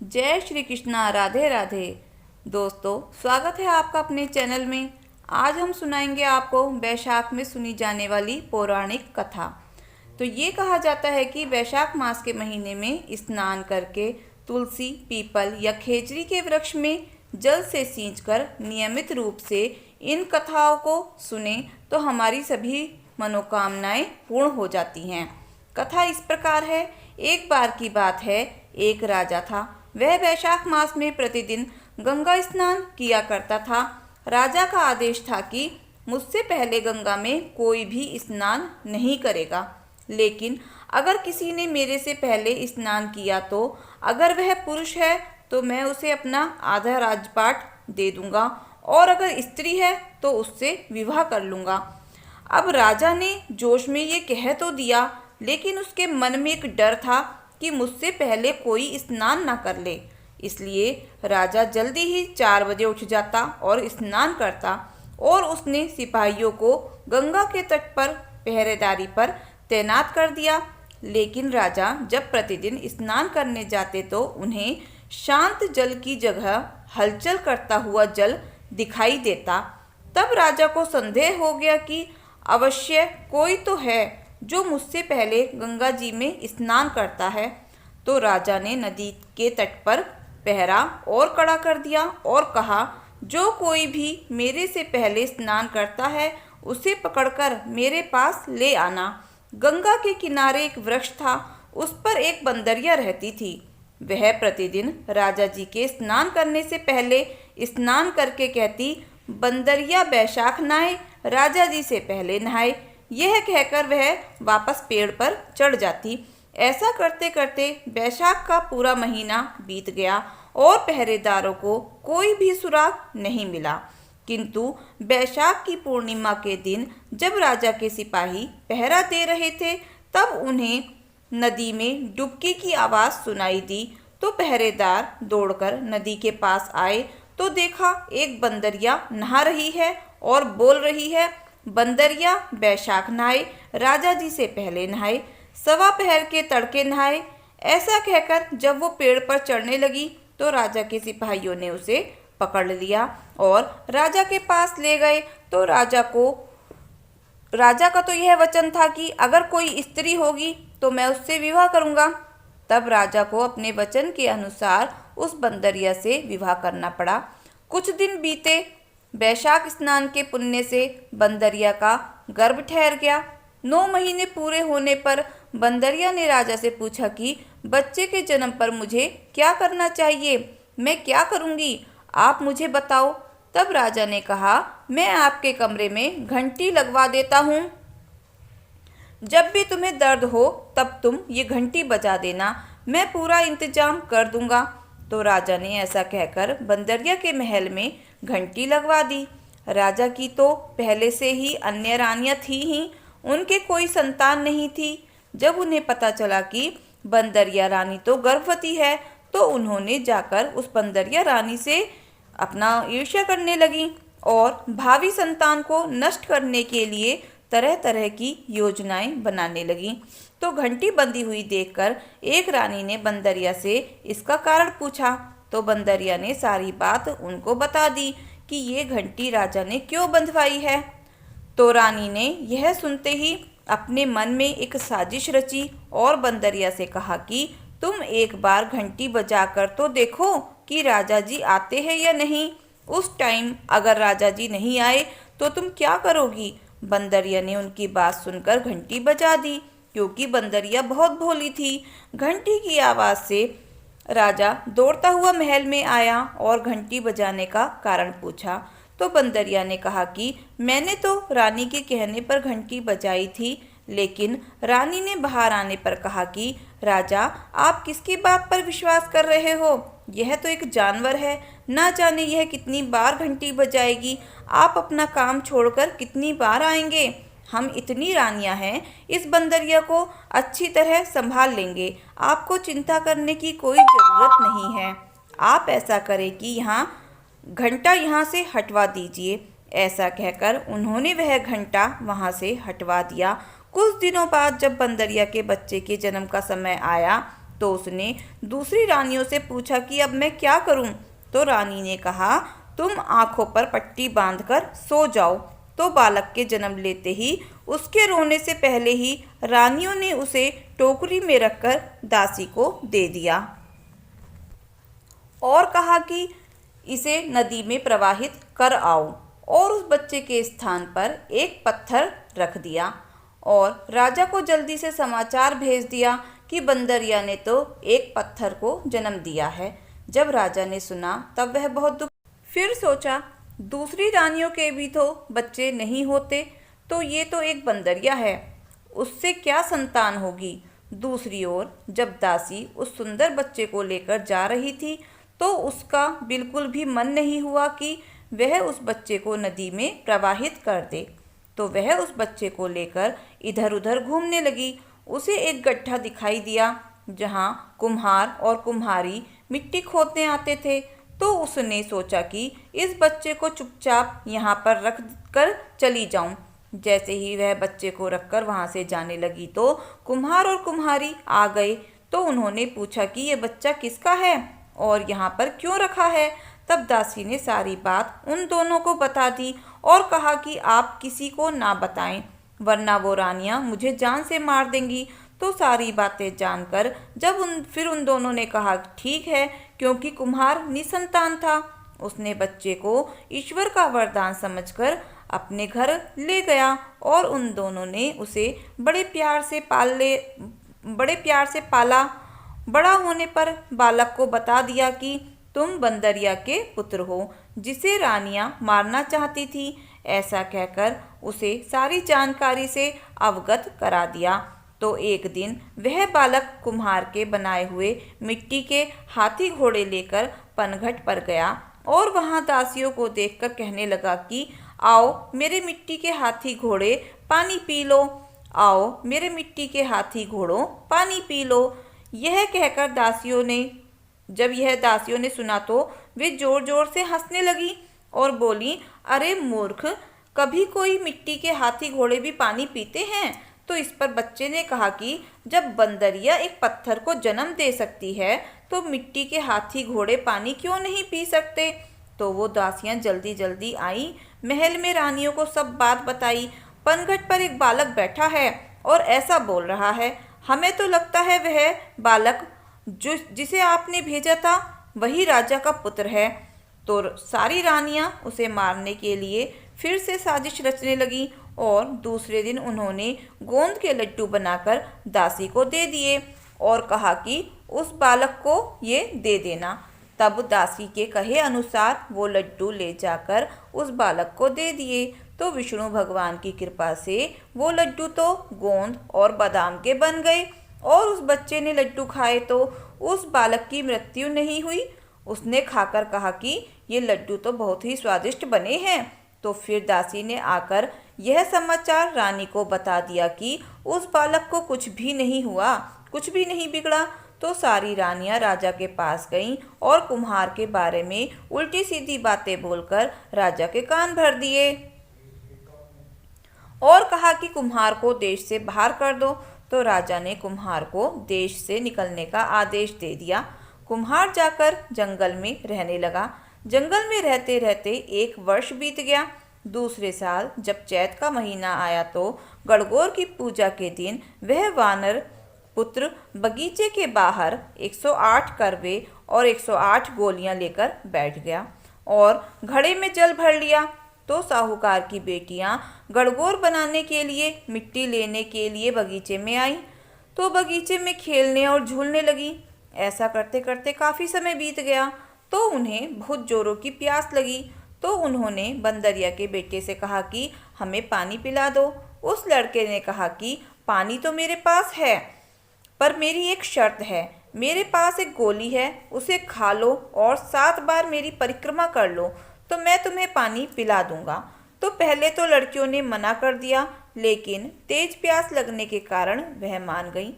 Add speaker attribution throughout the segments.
Speaker 1: जय श्री कृष्णा। राधे राधे। दोस्तों, स्वागत है आपका अपने चैनल में। आज हम सुनाएंगे आपको वैशाख में सुनी जाने वाली पौराणिक कथा। तो ये कहा जाता है कि वैशाख मास के महीने में स्नान करके तुलसी, पीपल या खेजड़ी के वृक्ष में जल से सींचकर नियमित रूप से इन कथाओं को सुने तो हमारी सभी मनोकामनाएं पूर्ण हो जाती हैं। कथा इस प्रकार है। एक बार की बात है, एक राजा था। वह वैशाख मास में प्रतिदिन गंगा स्नान किया करता था। राजा का आदेश था कि मुझसे पहले गंगा में कोई भी स्नान नहीं करेगा, लेकिन अगर किसी ने मेरे से पहले स्नान किया तो अगर वह पुरुष है तो मैं उसे अपना आधा राजपाट दे दूंगा, और अगर स्त्री है तो उससे विवाह कर लूंगा। अब राजा ने जोश में ये कह तो दिया, लेकिन उसके मन में एक डर था कि मुझसे पहले कोई स्नान ना कर ले। इसलिए राजा जल्दी ही 4 बजे उठ जाता और स्नान करता, और उसने सिपाहियों को गंगा के तट पर पहरेदारी पर तैनात कर दिया। लेकिन राजा जब प्रतिदिन स्नान करने जाते तो उन्हें शांत जल की जगह हलचल करता हुआ जल दिखाई देता। तब राजा को संदेह हो गया कि अवश्य कोई तो है जो मुझसे पहले गंगा जी में स्नान करता है। तो राजा ने नदी के तट पर पहरा और कड़ा कर दिया और कहा, जो कोई भी मेरे से पहले स्नान करता है उसे पकड़कर मेरे पास ले आना। गंगा के किनारे एक वृक्ष था, उस पर एक बंदरिया रहती थी। वह प्रतिदिन राजा जी के स्नान करने से पहले स्नान करके कहती, बंदरिया बैशाख नहाए, राजा जी से पहले नहाए। यह कहकर वह वापस पेड़ पर चढ़ जाती। ऐसा करते करते बैशाख का पूरा महीना बीत गया और पहरेदारों को कोई भी सुराग नहीं मिला। किंतु बैशाख की पूर्णिमा के दिन जब राजा के सिपाही पहरा दे रहे थे, तब उन्हें नदी में डुबकी की आवाज़ सुनाई दी। तो पहरेदार दौड़कर नदी के पास आए तो देखा एक बंदरिया नहा रही है और बोल रही है, बंदरिया बैशाख नहाए, राजा जी से पहले नहाए, सवा पहर के तड़के नहाए। ऐसा कहकर जब वो पेड़ पर चढ़ने लगी तो राजा के सिपाहियों ने उसे पकड़ लिया और राजा के पास ले गए। तो राजा का तो यह वचन था कि अगर कोई स्त्री होगी तो मैं उससे विवाह करूंगा। तब राजा को अपने वचन के अनुसार उस बंदरिया से विवाह करना पड़ा। कुछ दिन बीते। बैशाख स्नान के पुण्य से बंदरिया का गर्भ ठहर गया। 9 महीने पूरे होने पर बंदरिया ने राजा से पूछा कि बच्चे के जन्म पर मुझे क्या करना चाहिए, मैं क्या करूंगी, आप मुझे बताओ। तब राजा ने कहा, मैं आपके कमरे में घंटी लगवा देता हूँ। जब भी तुम्हें दर्द हो तब तुम ये घंटी बजा देना, मैं पूरा इंतजाम कर दूंगा। तो राजा ने ऐसा कहकर बंदरिया के महल में घंटी लगवा दी। राजा की तो पहले से ही अन्य रानियां थी ही, उनके कोई संतान नहीं थी। जब उन्हें पता चला कि बंदरिया रानी तो गर्भवती है, तो उन्होंने जाकर उस बंदरिया रानी से अपना ईर्ष्या करने लगी और भावी संतान को नष्ट करने के लिए तरह तरह की योजनाएं बनाने लगी। तो घंटी बंधी हुई देखकर एक रानी ने बंदरिया से इसका कारण पूछा। तो बंदरिया ने सारी बात उनको बता दी कि ये घंटी राजा ने क्यों बंधवाई है। तो रानी ने यह सुनते ही अपने मन में एक साजिश रची और बंदरिया से कहा कि तुम एक बार घंटी बजाकर तो देखो कि राजा जी आते हैं या नहीं। उस टाइम अगर राजा जी नहीं आए तो तुम क्या करोगी। बंदरिया ने उनकी बात सुनकर घंटी बजा दी, क्योंकि बंदरिया बहुत भोली थी। घंटी की आवाज़ से राजा दौड़ता हुआ महल में आया और घंटी बजाने का कारण पूछा। तो बंदरिया ने कहा कि मैंने तो रानी के कहने पर घंटी बजाई थी, लेकिन रानी ने बाहर आने पर कहा कि राजा, आप किसकी बात पर विश्वास कर रहे हो, यह तो एक जानवर है, ना जाने यह कितनी बार घंटी बजाएगी, आप अपना काम छोड़कर कितनी बार आएंगे। हम इतनी रानियां हैं, इस बंदरिया को अच्छी तरह संभाल लेंगे, आपको चिंता करने की कोई ज़रूरत नहीं है। आप ऐसा करें कि घंटा यहाँ से हटवा दीजिए। ऐसा कहकर उन्होंने वह घंटा वहाँ से हटवा दिया। कुछ दिनों बाद जब बंदरिया के बच्चे के जन्म का समय आया तो उसने दूसरी रानियों से पूछा कि अब मैं क्या करूं? तो रानी ने कहा, तुम आंखों पर पट्टी बांधकर सो जाओ। तो बालक के जन्म लेते ही उसके रोने से पहले ही रानियों ने उसे टोकरी में रखकर दासी को दे दिया और कहा कि इसे नदी में प्रवाहित कर आओ, और उस बच्चे के स्थान पर एक पत्थर रख दिया और राजा को जल्दी से समाचार भेज दिया कि बंदरिया ने तो एक पत्थर को जन्म दिया है। जब राजा ने सुना तब वह बहुत दुख, फिर सोचा दूसरी रानियों के भी तो बच्चे नहीं होते, तो ये तो एक बंदरिया है, उससे क्या संतान होगी। दूसरी ओर जब दासी उस सुंदर बच्चे को लेकर जा रही थी तो उसका बिल्कुल भी मन नहीं हुआ कि वह उस बच्चे को नदी में प्रवाहित कर दे। तो वह उस बच्चे को लेकर इधर उधर घूमने लगी। उसे एक गड्ढा दिखाई दिया जहाँ कुम्हार और कुम्हारी मिट्टी खोदने आते थे। तो उसने सोचा कि इस बच्चे को चुपचाप यहाँ पर रख कर चली जाऊं। जैसे ही वह बच्चे को रखकर वहाँ से जाने लगी तो कुम्हार और कुम्हारी आ गए। तो उन्होंने पूछा कि ये बच्चा किसका है और यहाँ पर क्यों रखा है। तब दासी ने सारी बात उन दोनों को बता दी और कहा कि आप किसी को ना बताएं, वरना वो रानियां मुझे जान से मार देंगी। तो सारी बातें जानकर जब फिर उन दोनों ने कहा ठीक है, क्योंकि कुम्हार निसंतान था, उसने बच्चे को ईश्वर का वरदान समझकर अपने घर ले गया और उन दोनों ने उसे बड़े प्यार से पाला। बड़ा होने पर बालक को बता दिया कि तुम बंदरिया के पुत्र हो, जिसे रानियां मारना चाहती थी। ऐसा कहकर उसे सारी जानकारी से अवगत करा दिया। तो एक दिन वह बालक कुम्हार के बनाए हुए मिट्टी के हाथी घोड़े लेकर पनघट पर गया और वहां दासियों को देखकर कहने लगा कि आओ मेरे मिट्टी के हाथी घोड़े पानी पी लो, आओ मेरे मिट्टी के हाथी घोड़ों पानी पी लो। यह कहकर यह दासियों ने सुना तो वे जोर जोर से हंसने लगी और बोली, अरे मूर्ख, कभी कोई मिट्टी के हाथी घोड़े भी पानी पीते हैं? तो इस पर बच्चे ने कहा कि जब बंदरिया एक पत्थर को जन्म दे सकती है तो मिट्टी के हाथी घोड़े पानी क्यों नहीं पी सकते। तो वो दासियां जल्दी जल्दी आई, महल में रानियों को सब बात बताई। पनघट पर एक बालक बैठा है और ऐसा बोल रहा है, हमें तो लगता है वह बालक जिसे आपने भेजा था वही राजा का पुत्र है। तो सारी रानियां उसे मारने के लिए फिर से साजिश रचने लगी और दूसरे दिन उन्होंने गोंद के लड्डू बनाकर दासी को दे दिए और कहा कि उस बालक को ये दे देना। तब दासी के कहे अनुसार वो लड्डू ले जाकर उस बालक को दे दिए। तो विष्णु भगवान की कृपा से वो लड्डू तो गोंद और बादाम के बन गए और उस बच्चे ने लड्डू खाए तो उस बालक की मृत्यु नहीं हुई। उसने खाकर कहा कि ये लड्डू तो बहुत ही स्वादिष्ट बने हैं। तो फिर दासी ने आकर यह समाचार रानी को बता दिया कि उस बालक को कुछ भी नहीं हुआ, कुछ भी नहीं बिगड़ा। तो सारी रानियां राजा के पास गईं और कुम्हार के बारे में उल्टी सीधी बातें बोलकर राजा के कान भर दिए और कहा कि कुम्हार को देश से बाहर कर दो। तो राजा ने कुम्हार को देश से निकलने का आदेश दे दिया। कुम्हार जाकर जंगल में रहने लगा। जंगल में रहते रहते एक वर्ष बीत गया। दूसरे साल जब चैत का महीना आया तो गणगौर की पूजा के दिन वह वानर पुत्र बगीचे के बाहर 108 करवे और 108 गोलियां लेकर बैठ गया और घड़े में जल भर लिया। तो साहूकार की बेटियां गणगौर बनाने के लिए मिट्टी लेने के लिए बगीचे में आईं। तो बगीचे में खेलने और झूलने लगी। ऐसा करते करते काफ़ी समय बीत गया तो उन्हें बहुत जोरों की प्यास लगी। तो उन्होंने बंदरिया के बेटे से कहा कि हमें पानी पिला दो। उस लड़के ने कहा कि पानी तो मेरे पास है, पर मेरी एक शर्त है। मेरे पास एक गोली है, उसे खा लो और 7 बार मेरी परिक्रमा कर लो तो मैं तुम्हें पानी पिला दूंगा। तो पहले तो लड़कियों ने मना कर दिया, लेकिन तेज प्यास लगने के कारण वह मान गई।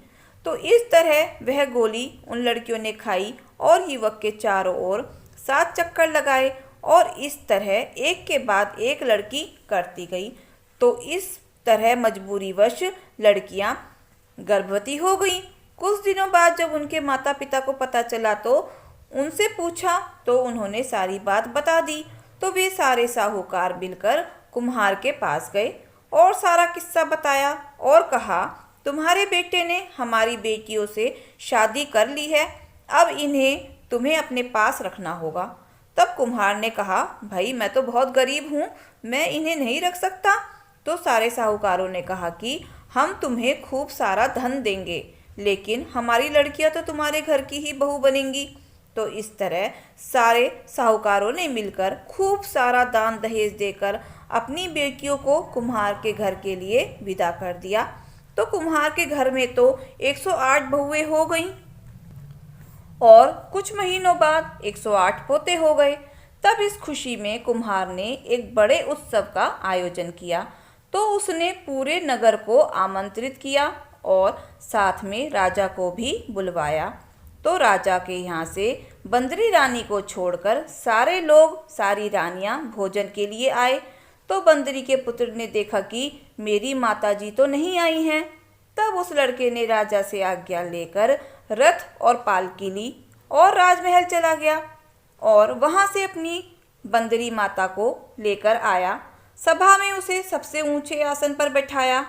Speaker 1: तो इस तरह वह गोली उन लड़कियों ने खाई और युवक के चारों ओर 7 चक्कर लगाए और इस तरह एक के बाद एक लड़की करती गई। तो इस तरह मजबूरीवश लड़कियां गर्भवती हो गईं कुछ दिनों बाद जब उनके माता पिता को पता चला तो उनसे पूछा तो उन्होंने सारी बात बता दी। तो वे सारे साहूकार मिलकर कुम्हार के पास गए और सारा किस्सा बताया और कहा, तुम्हारे बेटे ने हमारी बेटियों से शादी कर ली है, अब इन्हें तुम्हें अपने पास रखना होगा। तब कुम्हार ने कहा, भाई मैं तो बहुत गरीब हूँ, मैं इन्हें नहीं रख सकता। तो सारे साहूकारों ने कहा कि हम तुम्हें खूब सारा धन देंगे, लेकिन हमारी लड़कियां तो तुम्हारे घर की ही बहू बनेंगी। तो इस तरह सारे साहूकारों ने मिलकर खूब सारा दान दहेज देकर अपनी बेटियों को कुम्हार के घर के लिए विदा कर दिया। तो कुम्हार के घर में तो 108 बहुएं हो गईं और कुछ महीनों बाद 108 पोते हो गए। तब इस खुशी में कुम्हार ने एक बड़े उत्सव का आयोजन किया। तो उसने पूरे नगर को आमंत्रित किया और साथ में राजा को भी बुलवाया। तो राजा के यहाँ से बंदरी रानी को छोड़कर सारे लोग, सारी रानियां भोजन के लिए आए। तो बंदरी के पुत्र ने देखा कि मेरी माताजी तो नहीं आई हैं। तब उस लड़के ने राजा से आज्ञा लेकर रथ और पालकी ली और राजमहल चला गया और वहां से अपनी बंदरी माता को लेकर आया। सभा में उसे सबसे ऊंचे आसन पर बैठाया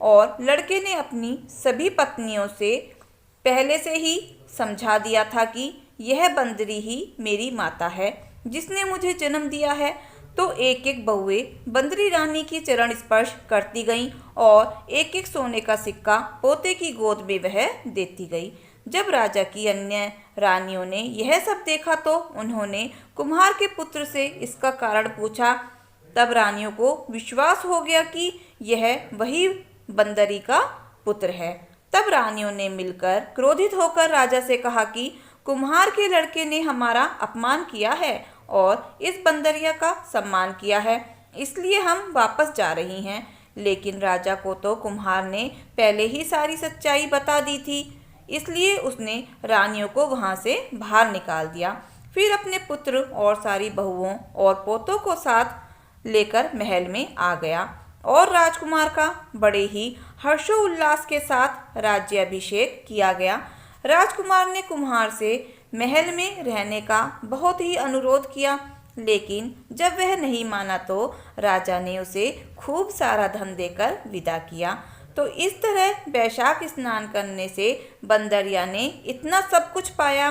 Speaker 1: और लड़के ने अपनी सभी पत्नियों से पहले से ही समझा दिया था कि यह बंदरी ही मेरी माता है जिसने मुझे जन्म दिया है। तो एक एक बहुएं बंदरी रानी की चरण स्पर्श करती गईं और एक एक सोने का सिक्का पोते की गोद में वह देती गई। जब राजा की अन्य रानियों ने यह सब देखा तो उन्होंने कुम्हार के पुत्र से इसका कारण पूछा। तब रानियों को विश्वास हो गया कि यह वही बंदरी का पुत्र है। तब रानियों ने मिलकर क्रोधित होकर राजा से कहा कि कुम्हार के लड़के ने हमारा अपमान किया है और इस बंदरिया का सम्मान किया है, इसलिए हम वापस जा रही हैं। लेकिन राजा को तो कुम्हार ने पहले ही सारी सच्चाई बता दी थी, इसलिए उसने रानियों को वहां से बाहर निकाल दिया। फिर अपने पुत्र और सारी बहुओं और पोतों को साथ लेकर महल में आ गया और राजकुमार का बड़े ही हर्षोल्लास के साथ राज्याभिषेक किया गया। राजकुमार ने कुम्हार से महल में रहने का बहुत ही अनुरोध किया, लेकिन जब वह नहीं माना तो राजा ने उसे खूब सारा धन देकर विदा किया। तो इस तरह बैशाख स्नान करने से बंदरिया ने इतना सब कुछ पाया।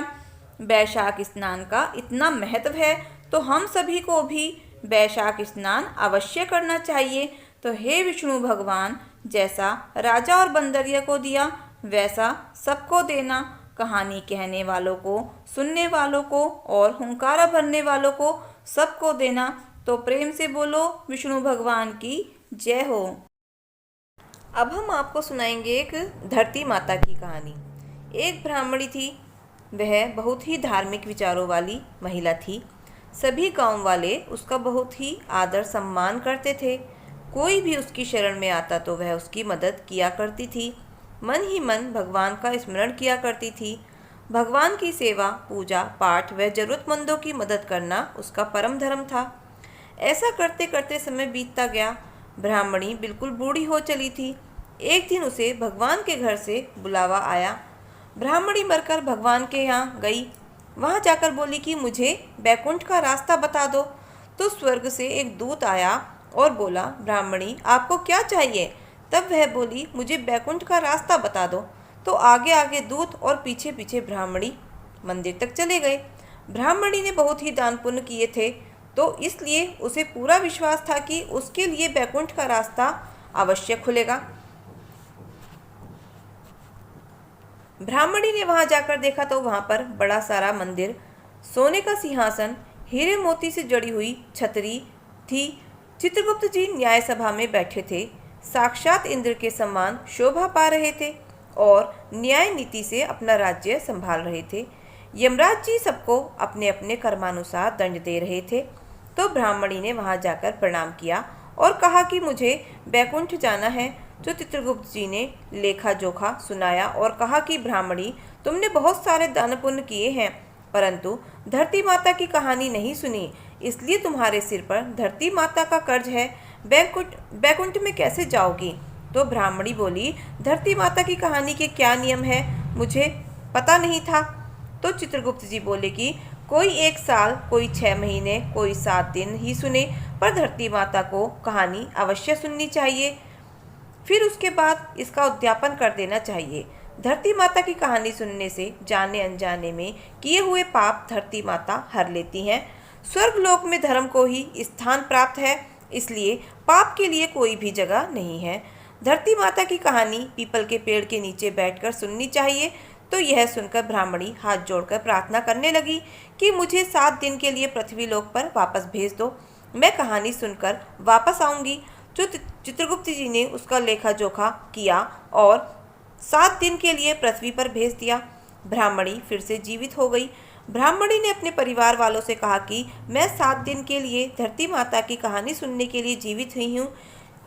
Speaker 1: बैशाख स्नान का इतना महत्व है तो हम सभी को भी बैशाख स्नान अवश्य करना चाहिए। तो हे विष्णु भगवान, जैसा राजा और बंदरिया को दिया वैसा सबको देना। कहानी कहने वालों को, सुनने वालों को और हुंकारा भरने वालों को सबको देना। तो प्रेम से बोलो विष्णु भगवान की जय हो। अब हम आपको सुनाएंगे एक धरती माता की कहानी। एक ब्राह्मणी थी, वह बहुत ही धार्मिक विचारों वाली महिला थी। सभी गांव वाले उसका बहुत ही आदर सम्मान करते थे। कोई भी उसकी शरण में आता तो वह उसकी मदद किया करती थी। मन ही मन भगवान का स्मरण किया करती थी। भगवान की सेवा, पूजा पाठ व जरूरतमंदों की मदद करना उसका परम धर्म था। ऐसा करते करते समय बीतता गया। ब्राह्मणी बिल्कुल बूढ़ी हो चली थी। एक दिन उसे भगवान के घर से बुलावा आया। ब्राह्मणी मरकर भगवान के यहाँ गई। वहाँ जाकर बोली कि मुझे बैकुंठ का रास्ता बता दो। तो स्वर्ग से एक दूत आया और बोला, ब्राह्मणी आपको क्या चाहिए? तब वह बोली, मुझे बैकुंठ का रास्ता बता दो। तो आगे आगे दूत और पीछे पीछे ब्राह्मणी मंदिर तक चले गए। ब्राह्मणी ने बहुत ही दान पुण्य किए थे, तो इसलिए उसे पूरा विश्वास था कि उसके लिए बैकुंठ का रास्ता अवश्य खुलेगा। ब्राह्मणी ने वहां जाकर देखा तो वहां पर बड़ा सारा मंदिर, सोने का सिंहासन, हीरे मोती से जड़ी हुई छतरी थी। चित्रगुप्त जी न्याय सभा में बैठे थे, साक्षात इंद्र के समान शोभा पा रहे थे और न्याय नीति से अपना राज्य संभाल रहे थे। यमराज जी सबको अपने अपने कर्मानुसार दंड दे रहे थे। तो ब्राह्मणी ने वहां जाकर प्रणाम किया और कहा कि मुझे बैकुंठ जाना है। तो चित्रगुप्त जी ने लेखा जोखा सुनाया और कहा कि ब्राह्मणी, तुमने बहुत सारे दान पुण्य किए हैं, परंतु धरती माता की कहानी नहीं सुनी, इसलिए तुम्हारे सिर पर धरती माता का कर्ज है। बैकुंठ में कैसे जाओगी? तो ब्राह्मणी बोली, धरती माता की कहानी के क्या नियम है? मुझे पता नहीं था। तो चित्रगुप्त जी बोले कि कोई 1 साल, कोई 6 महीने, कोई 7 दिन ही सुने, पर धरती माता को कहानी अवश्य सुननी चाहिए। फिर उसके बाद इसका उद्यापन कर देना चाहिए। धरती माता की कहानी सुनने से जाने अनजाने में किए हुए पाप धरती माता हर लेती हैं। स्वर्गलोक में धर्म को ही स्थान प्राप्त है, इसलिए पाप के लिए कोई भी जगह नहीं है। धरती माता की कहानी पीपल के पेड़ के नीचे बैठकर सुननी चाहिए। तो यह सुनकर ब्राह्मणी हाथ जोड़कर प्रार्थना करने लगी कि मुझे 7 दिन के लिए पृथ्वीलोक पर वापस भेज दो, मैं कहानी सुनकर वापस आऊंगी। जो चित्रगुप्त जी ने उसका लेखा जोखा किया और 7 दिन के लिए पृथ्वी पर भेज दिया। ब्राह्मणी फिर से जीवित हो गई। ब्राह्मणी ने अपने परिवार वालों से कहा कि मैं 7 दिन के लिए धरती माता की कहानी सुनने के लिए जीवित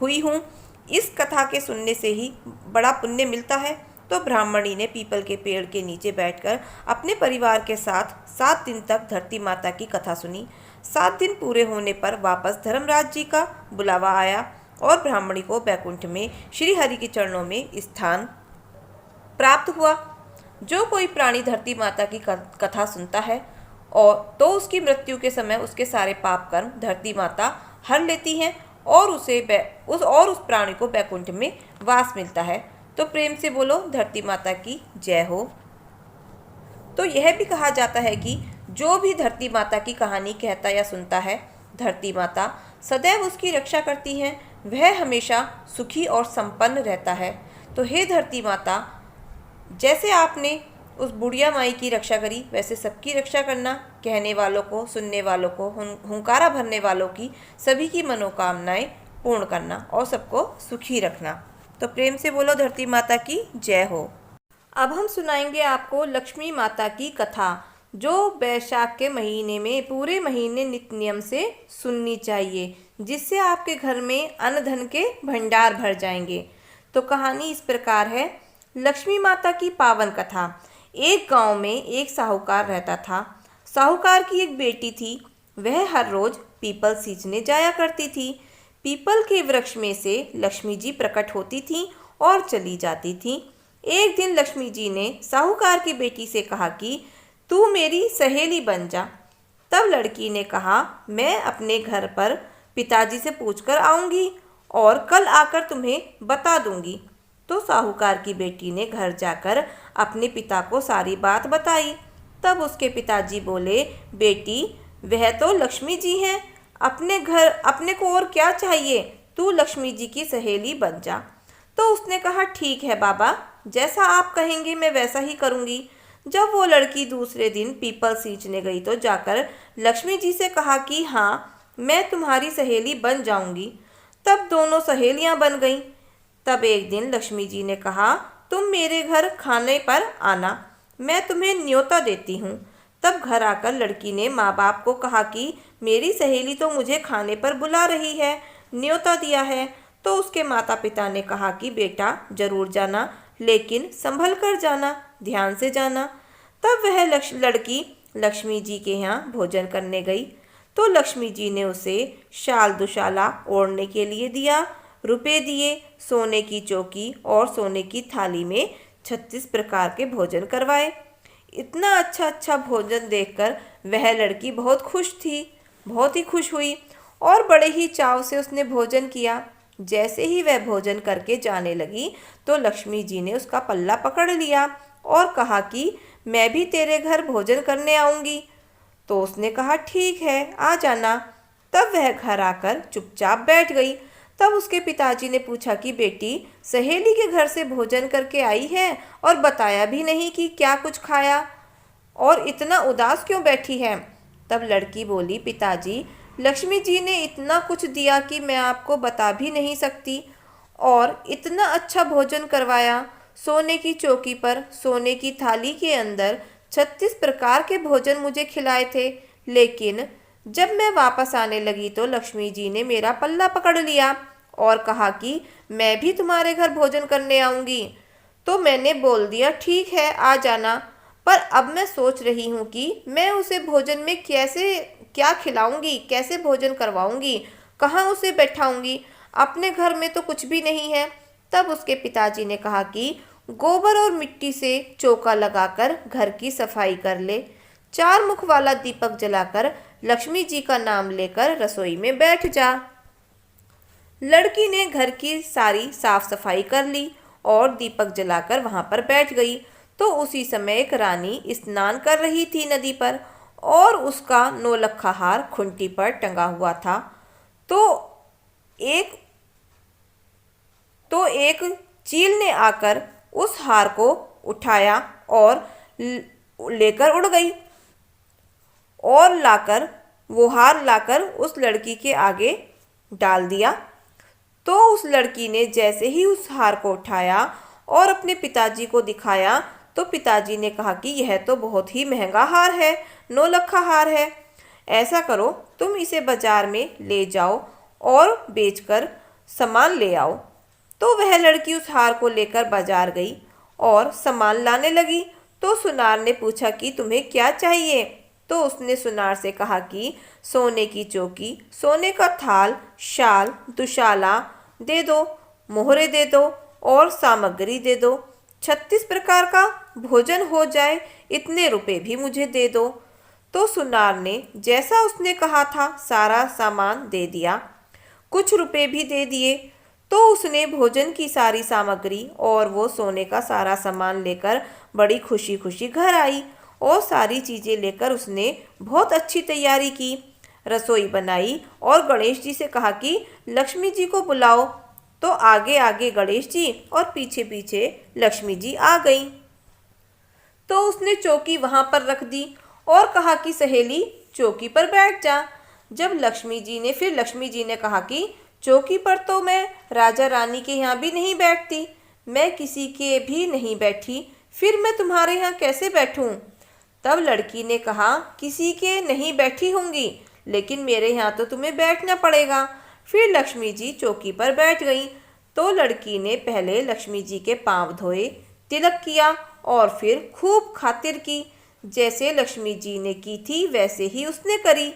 Speaker 1: हुई हूँ। इस कथा के सुनने से ही बड़ा पुण्य मिलता है। तो ब्राह्मणी ने पीपल के पेड़ के नीचे बैठकर अपने परिवार के साथ 7 दिन तक धरती माता की कथा सुनी। 7 दिन पूरे होने पर वापस धर्मराज जी का बुलावा आया और ब्राह्मणी को बैकुंठ में श्री हरि के चरणों में स्थान प्राप्त हुआ। जो कोई प्राणी धरती माता की कथा सुनता है और तो उसकी मृत्यु के समय उसके सारे पाप कर्म धरती माता हर लेती हैं और उस प्राणी को बैकुंठ में वास मिलता है। तो प्रेम से बोलो धरती माता की जय हो। तो यह भी कहा जाता है कि जो भी धरती माता की कहानी कहता या सुनता है, धरती माता सदैव उसकी रक्षा करती हैं, वह हमेशा सुखी और संपन्न रहता है। तो हे धरती माता, जैसे आपने उस बुढ़िया माई की रक्षा करी, वैसे सबकी रक्षा करना, कहने वालों को, सुनने वालों को, हुंकारा भरने वालों की सभी की मनोकामनाएं पूर्ण करना और सबको सुखी रखना। तो प्रेम से बोलो धरती माता की जय हो। अब हम सुनाएंगे आपको लक्ष्मी माता की कथा, जो बैसाख के महीने में पूरे महीने नित्य नियम से सुननी चाहिए, जिससे आपके घर में अन्न धन के भंडार भर जाएंगे। तो कहानी इस प्रकार है, लक्ष्मी माता की पावन कथा। एक गांव में एक साहूकार रहता था। साहूकार की एक बेटी थी। वह हर रोज पीपल सींचने जाया करती थी। पीपल के वृक्ष में से लक्ष्मी जी प्रकट होती थीं और चली जाती थीं। एक दिन लक्ष्मी जी ने साहूकार की बेटी से कहा कि तू मेरी सहेली बन जा। तब लड़की ने कहा, मैं अपने घर पर पिताजी से पूछकर आऊँगी और कल आकर तुम्हें बता दूँगी। तो साहूकार की बेटी ने घर जाकर अपने पिता को सारी बात बताई। तब उसके पिताजी बोले, बेटी, वह तो लक्ष्मी जी हैं, अपने को और क्या चाहिए, तू लक्ष्मी जी की सहेली बन जा। तो उसने कहा, ठीक है बाबा, जैसा आप कहेंगे मैं वैसा ही करूँगी। जब वो लड़की दूसरे दिन पीपल सींचने गई तो जाकर लक्ष्मी जी से कहा कि हाँ, मैं तुम्हारी सहेली बन जाऊँगी। तब दोनों सहेलियाँ बन गईं। तब एक दिन लक्ष्मी जी ने कहा, तुम मेरे घर खाने पर आना, मैं तुम्हें न्योता देती हूँ। तब घर आकर लड़की ने माँ बाप को कहा कि मेरी सहेली तो मुझे खाने पर बुला रही है, न्योता दिया है। तो उसके माता पिता ने कहा कि बेटा जरूर जाना, लेकिन संभल कर जाना, ध्यान से जाना। तब वह लड़की लक्ष्मी जी के यहाँ भोजन करने गई। तो लक्ष्मी जी ने उसे शाल दुशाला ओढ़ने के लिए दिया, रुपए दिए, सोने की चौकी और सोने की थाली में 36 प्रकार के भोजन करवाए। इतना अच्छा भोजन देखकर वह लड़की बहुत खुश थी, बहुत ही खुश हुई और बड़े ही चाव से उसने भोजन किया। जैसे ही वह भोजन करके जाने लगी तो लक्ष्मी जी ने उसका पल्ला पकड़ लिया और कहा कि मैं भी तेरे घर भोजन करने आऊँगी। तो उसने कहा, ठीक है, आ जाना। तब वह घर आकर चुपचाप बैठ गई। तब उसके पिताजी ने पूछा कि बेटी, सहेली के घर से भोजन करके आई है और बताया भी नहीं कि क्या कुछ खाया और इतना उदास क्यों बैठी है। तब लड़की बोली, पिताजी, लक्ष्मी जी ने इतना कुछ दिया कि मैं आपको बता भी नहीं सकती, और इतना अच्छा भोजन करवाया। सोने की चौकी पर सोने की थाली के अंदर 36 प्रकार के भोजन मुझे खिलाए थे, लेकिन जब मैं वापस आने लगी तो लक्ष्मी जी ने मेरा पल्ला पकड़ लिया और कहा कि मैं भी तुम्हारे घर भोजन करने आऊँगी। तो मैंने बोल दिया, ठीक है, आ जाना। पर अब मैं सोच रही हूँ कि मैं उसे भोजन में क्या खिलाऊंगी, कैसे भोजन करवाऊंगी, कहाँ उसे बैठाऊंगी, अपने घर में तो कुछ भी नहीं है। तब उसके पिताजी ने कहा कि गोबर और मिट्टी से चौका लगाकर घर की सफाई कर ले। 4 मुख वाला दीपक जलाकर लक्ष्मी जी का नाम लेकर रसोई में बैठ जा। लड़की ने घर की सारी साफ सफाई कर ली और दीपक जलाकर वहां पर बैठ गई। तो उसी समय एक रानी स्नान कर रही थी नदी पर, और उसका नौलखा हार खूंटी पर टंगा हुआ था। तो एक एक चील ने आकर उस हार को उठाया और लेकर उड़ गई, और वो हार लाकर उस लड़की के आगे डाल दिया। तो उस लड़की ने जैसे ही उस हार को उठाया और अपने पिताजी को दिखाया, तो पिताजी ने कहा कि यह तो बहुत ही महंगा हार है, 9 लखा हार है। ऐसा करो, तुम इसे बाजार में ले जाओ और बेचकर सामान ले आओ। तो वह लड़की उस हार को लेकर बाजार गई और सामान लाने लगी। तो सुनार ने पूछा कि तुम्हें क्या चाहिए। तो उसने सुनार से कहा कि सोने की चौकी, सोने का थाल, शाल, दुशाला दे दो, मोहरे दे दो और सामग्री दे दो। 36 प्रकार का भोजन हो जाए, इतने रुपए भी मुझे दे दो। तो सुनार ने जैसा उसने कहा था सारा सामान दे दिया, कुछ रुपए भी दे दिए। तो उसने भोजन की सारी सामग्री और वो सोने का सारा सामान लेकर बड़ी खुशी खुशी घर आई, और सारी चीज़ें लेकर उसने बहुत अच्छी तैयारी की, रसोई बनाई और गणेश जी से कहा कि लक्ष्मी जी को बुलाओ। तो आगे आगे गणेश जी और पीछे पीछे लक्ष्मी जी आ गईं। तो उसने चौकी वहां पर रख दी और कहा कि सहेली चौकी पर बैठ जा। जब लक्ष्मी जी ने कहा कि चौकी पर तो मैं राजा रानी के यहाँ भी नहीं बैठती, मैं किसी के भी नहीं बैठी, फिर मैं तुम्हारे यहाँ कैसे बैठूं? तब लड़की ने कहा किसी के नहीं बैठी होंगी, लेकिन मेरे यहाँ तो तुम्हें बैठना पड़ेगा। फिर लक्ष्मी जी चौकी पर बैठ गईं। तो लड़की ने पहले लक्ष्मी जी के पांव धोए, तिलक किया और फिर खूब खातिर की। जैसे लक्ष्मी जी ने की थी वैसे ही उसने करी।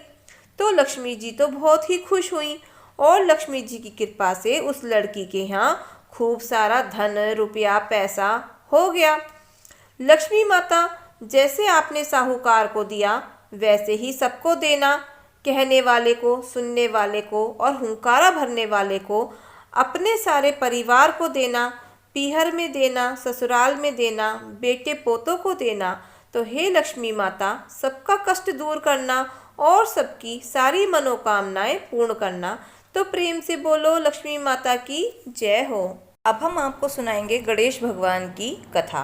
Speaker 1: तो लक्ष्मी जी तो बहुत ही खुश हुई, और लक्ष्मी जी की कृपा से उस लड़की के यहाँ खूब सारा धन रुपया पैसा हो गया। लक्ष्मी माता, जैसे आपने साहूकार को दिया वैसे ही सबको देना, कहने वाले को, सुनने वाले को और हुंकारा भरने वाले को, अपने सारे परिवार को देना, पीहर में देना, ससुराल में देना, बेटे पोतों को देना। तो हे लक्ष्मी माता, सबका कष्ट दूर करना और सबकी सारी मनोकामनाएं पूर्ण करना। तो प्रेम से बोलो लक्ष्मी माता की जय हो। अब हम आपको सुनाएंगे गणेश भगवान की कथा।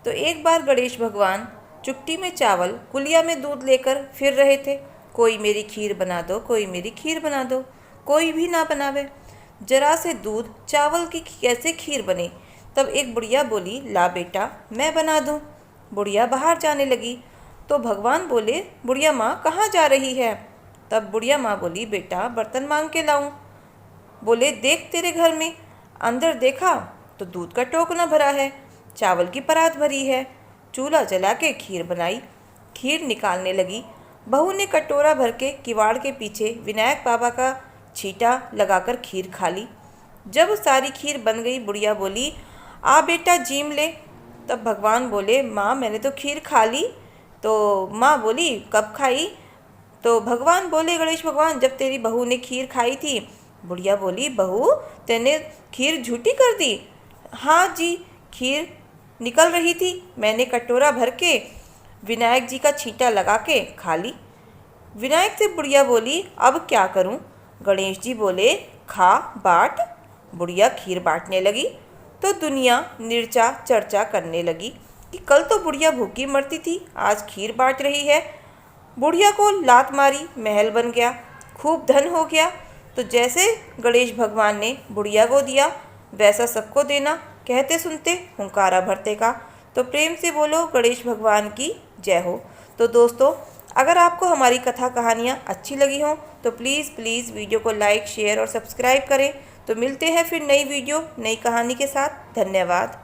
Speaker 1: तो एक बार गणेश भगवान चुट्टी में चावल, कुलिया में दूध लेकर फिर रहे थे। कोई मेरी खीर बना दो, कोई मेरी खीर बना दो, कोई भी ना बनावे। जरा से दूध चावल की कैसे खीर बने? तब एक बुढ़िया बोली, ला बेटा मैं बना दूं। बुढ़िया बाहर जाने लगी। तो भगवान बोले, बुढ़िया माँ कहाँ जा रही है? तब बुढ़िया माँ बोली, बेटा बर्तन मांग के लाऊं। बोले, देख तेरे घर में। अंदर देखा तो दूध का टोकना भरा है, चावल की परात भरी है। चूल्हा जला के खीर बनाई, खीर निकालने लगी। बहू ने कटोरा भर के किवाड़ के पीछे विनायक बाबा का छींटा लगाकर खीर खा ली। जब सारी खीर बन गई, बुढ़िया बोली, आ बेटा जीम ले। तब भगवान बोले, माँ मैंने तो खीर खा ली। तो माँ बोली, कब खाई? तो भगवान बोले, गणेश भगवान, जब तेरी बहू ने खीर खाई थी। बुढ़िया बोली, बहू तेने खीर झूठी कर दी? हाँ जी, खीर निकल रही थी, मैंने कटोरा भर के विनायक जी का छींटा लगा के खा ली। विनायक से बुढ़िया बोली, अब क्या करूं? गणेश जी बोले, खा बाँट। बुढ़िया खीर बांटने लगी तो दुनिया निर्चा चर्चा करने लगी कि कल तो बुढ़िया भूखी मरती थी, आज खीर बांट रही है। बुढ़िया को लात मारी, महल बन गया, खूब धन हो गया। तो जैसे गणेश भगवान ने बुढ़िया को दिया वैसा सबको देना, कहते सुनते हुंकारा भरते का। तो प्रेम से बोलो गणेश भगवान की जय हो। तो दोस्तों, अगर आपको हमारी कथा कहानियाँ अच्छी लगी हों तो प्लीज़ वीडियो को लाइक शेयर और सब्सक्राइब करें। तो मिलते हैं फिर नई वीडियो नई कहानी के साथ। धन्यवाद।